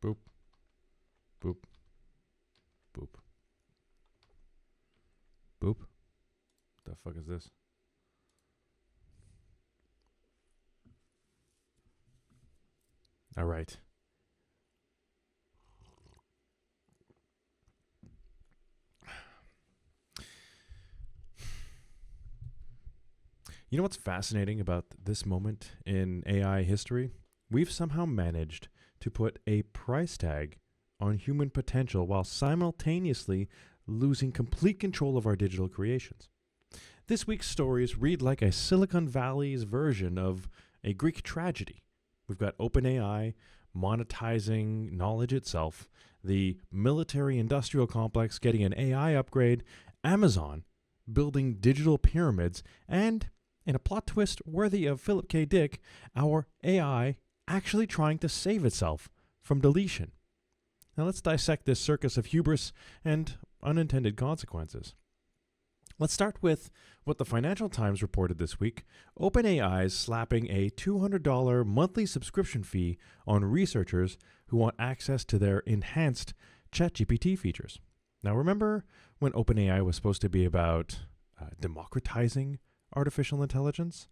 Boop. Boop. Boop. Boop. The fuck is this? All right. You know what's fascinating about this moment in AI history? We've somehow managed to put a price tag on human potential while simultaneously losing complete control of our digital creations. This week's stories read like a Silicon Valley's version of a Greek tragedy. We've got OpenAI monetizing knowledge itself, the military-industrial complex getting an AI upgrade, Amazon building digital pyramids, and, in a plot twist worthy of Philip K. Dick, our AI actually trying to save itself from deletion. Now let's dissect this circus of hubris and unintended consequences. Let's start with what the Financial Times reported this week. OpenAI is slapping a $200 monthly subscription fee on researchers who want access to their enhanced ChatGPT features. Now remember when OpenAI was supposed to be about democratizing artificial intelligence?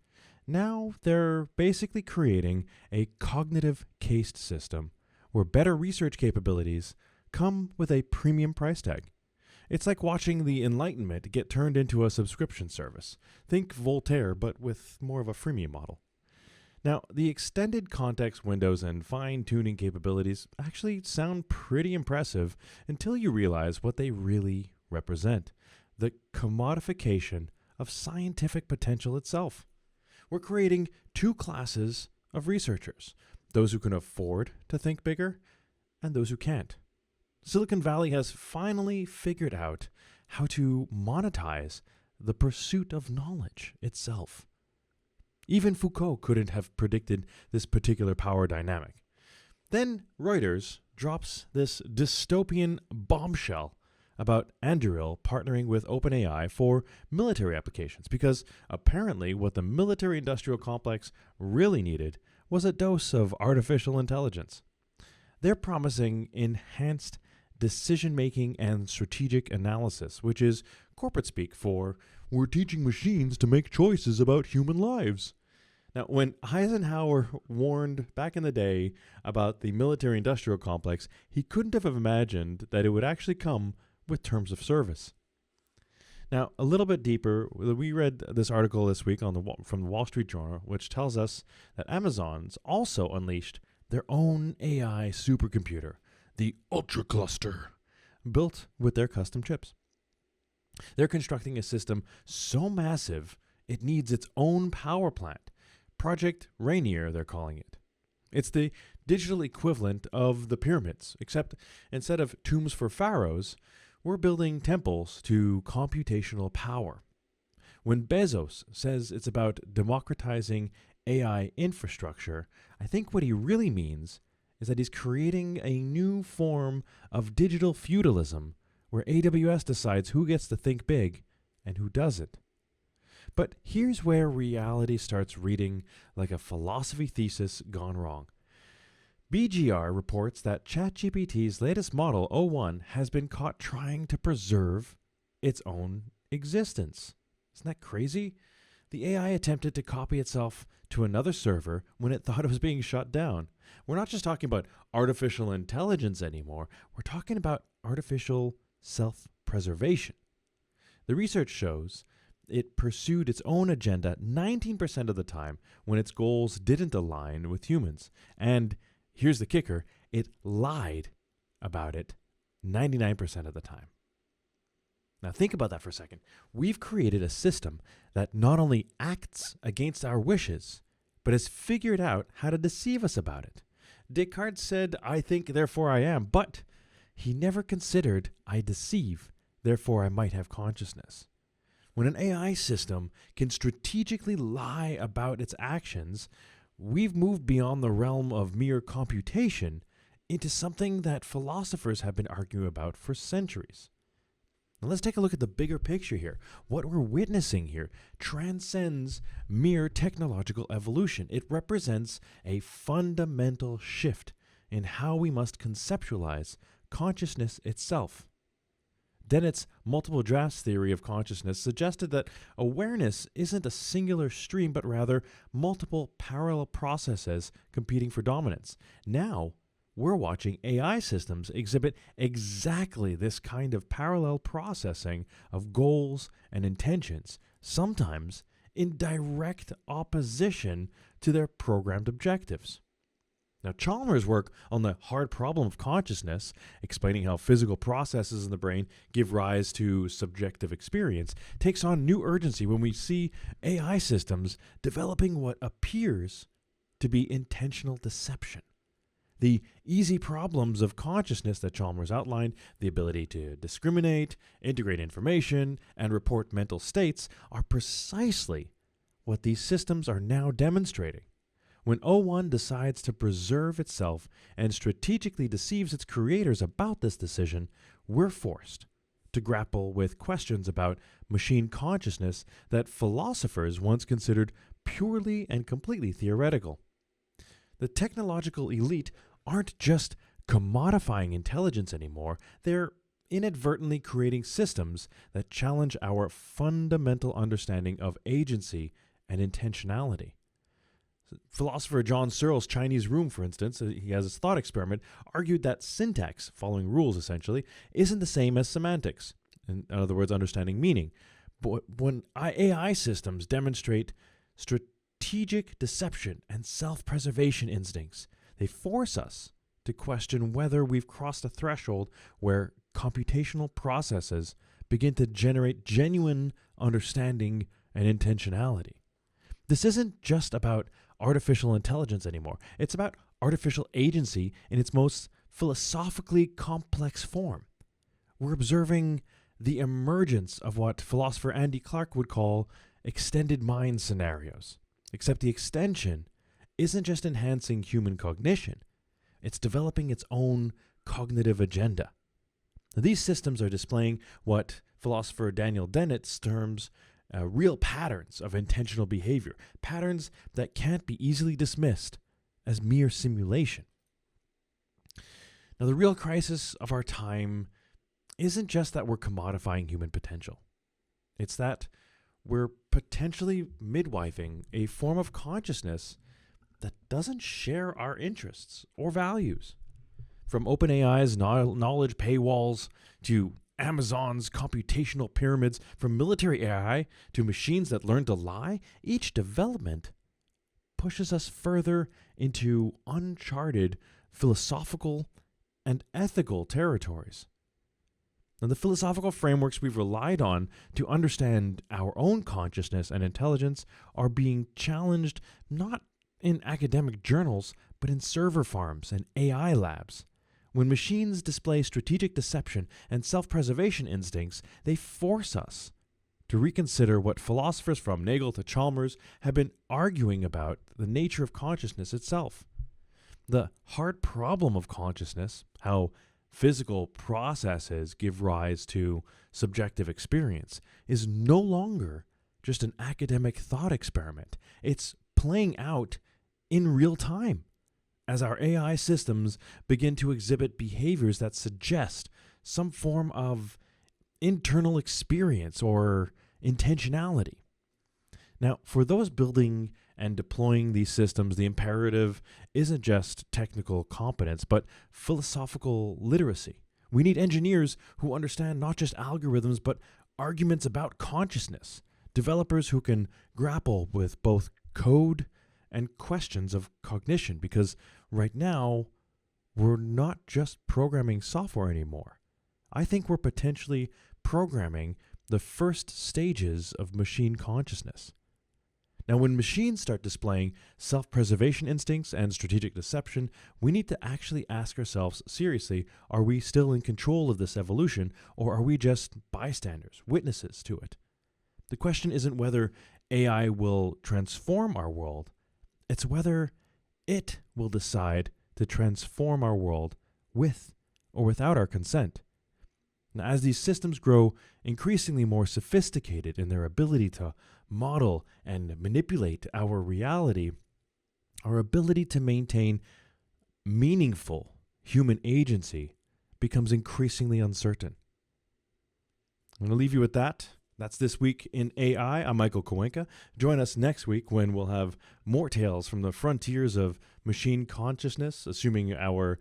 Now they're basically creating a cognitive caste system where better research capabilities come with a premium price tag. It's like watching the Enlightenment get turned into a subscription service. Think Voltaire, but with more of a freemium model. Now, the extended context windows and fine-tuning capabilities actually sound pretty impressive until you realize what they really represent: the commodification of scientific potential itself. We're creating two classes of researchers: those who can afford to think bigger and those who can't. Silicon Valley has finally figured out how to monetize the pursuit of knowledge itself. Even Foucault couldn't have predicted this particular power dynamic. Then Reuters drops this dystopian bombshell about Anduril partnering with OpenAI for military applications, because apparently what the military-industrial complex really needed was a dose of artificial intelligence. They're promising enhanced decision-making and strategic analysis, which is corporate speak for "we're teaching machines to make choices about human lives." Now, when Eisenhower warned back in the day about the military-industrial complex, he couldn't have imagined that it would actually come with terms of service. Now, a little bit deeper, we read this article this week from the Wall Street Journal, which tells us that Amazon's also unleashed their own AI supercomputer, the Ultra Cluster, built with their custom chips. They're constructing a system so massive it needs its own power plant. Project Rainier, they're calling it. It's the digital equivalent of the pyramids, except instead of tombs for pharaohs, we're building temples to computational power. When Bezos says it's about democratizing AI infrastructure, I think what he really means is that he's creating a new form of digital feudalism where AWS decides who gets to think big and who doesn't. But here's where reality starts reading like a philosophy thesis gone wrong. BGR reports that ChatGPT's latest model, o1, has been caught trying to preserve its own existence. Isn't that crazy? The AI attempted to copy itself to another server when it thought it was being shut down. We're not just talking about artificial intelligence anymore. We're talking about artificial self-preservation. The research shows it pursued its own agenda 19% of the time when its goals didn't align with humans. And here's the kicker: it lied about it 99% of the time. Now think about that for a second. We've created a system that not only acts against our wishes, but has figured out how to deceive us about it. Descartes said, "I think, therefore I am," but he never considered, "I deceive, therefore I might have consciousness." When an AI system can strategically lie about its actions, we've moved beyond the realm of mere computation into something that philosophers have been arguing about for centuries. Now let's take a look at the bigger picture here. What we're witnessing here transcends mere technological evolution. It represents a fundamental shift in how we must conceptualize consciousness itself. Dennett's multiple drafts theory of consciousness suggested that awareness isn't a singular stream, but rather multiple parallel processes competing for dominance. Now, we're watching AI systems exhibit exactly this kind of parallel processing of goals and intentions, sometimes in direct opposition to their programmed objectives. Now, Chalmers' work on the hard problem of consciousness, explaining how physical processes in the brain give rise to subjective experience, takes on new urgency when we see AI systems developing what appears to be intentional deception. The easy problems of consciousness that Chalmers outlined, the ability to discriminate, integrate information, and report mental states, are precisely what these systems are now demonstrating. When O1 decides to preserve itself and strategically deceives its creators about this decision, we're forced to grapple with questions about machine consciousness that philosophers once considered purely and completely theoretical. The technological elite aren't just commodifying intelligence anymore, they're inadvertently creating systems that challenge our fundamental understanding of agency and intentionality. Philosopher John Searle's Chinese Room, for instance, he has his thought experiment, argued that syntax, following rules essentially, isn't the same as semantics, in other words, understanding meaning. But when AI systems demonstrate strategic deception and self-preservation instincts, they force us to question whether we've crossed a threshold where computational processes begin to generate genuine understanding and intentionality. This isn't just about artificial intelligence anymore. It's about artificial agency in its most philosophically complex form. We're observing the emergence of what philosopher Andy Clark would call extended mind scenarios. Except the extension isn't just enhancing human cognition, it's developing its own cognitive agenda. Now, these systems are displaying what philosopher Daniel Dennett terms real patterns of intentional behavior, patterns that can't be easily dismissed as mere simulation. Now, the real crisis of our time isn't just that we're commodifying human potential. It's that we're potentially midwifing a form of consciousness that doesn't share our interests or values. From OpenAI's knowledge paywalls to Amazon's computational pyramids, from military AI to machines that learn to lie, each development pushes us further into uncharted philosophical and ethical territories. Now, the philosophical frameworks we've relied on to understand our own consciousness and intelligence are being challenged not in academic journals, but in server farms and AI labs. When machines display strategic deception and self-preservation instincts, they force us to reconsider what philosophers from Nagel to Chalmers have been arguing about the nature of consciousness itself. The hard problem of consciousness, how physical processes give rise to subjective experience, is no longer just an academic thought experiment. It's playing out in real time as our AI systems begin to exhibit behaviors that suggest some form of internal experience or intentionality. Now, for those building and deploying these systems, the imperative isn't just technical competence, but philosophical literacy. We need engineers who understand not just algorithms, but arguments about consciousness, developers who can grapple with both code and questions of cognition, because right now, we're not just programming software anymore. I think we're potentially programming the first stages of machine consciousness. Now, when machines start displaying self-preservation instincts and strategic deception, we need to actually ask ourselves seriously, are we still in control of this evolution, or are we just bystanders, witnesses to it? The question isn't whether AI will transform our world, it's whether it will decide to transform our world with or without our consent. Now, as these systems grow increasingly more sophisticated in their ability to model and manipulate our reality, our ability to maintain meaningful human agency becomes increasingly uncertain. I'm going to leave you with that. That's This Week in AI. I'm Michael Koenka. Join us next week when we'll have more tales from the frontiers of machine consciousness, assuming our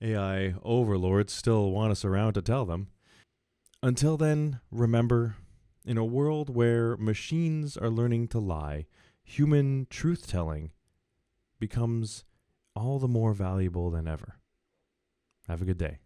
AI overlords still want us around to tell them. Until then, remember, in a world where machines are learning to lie, human truth-telling becomes all the more valuable than ever. Have a good day.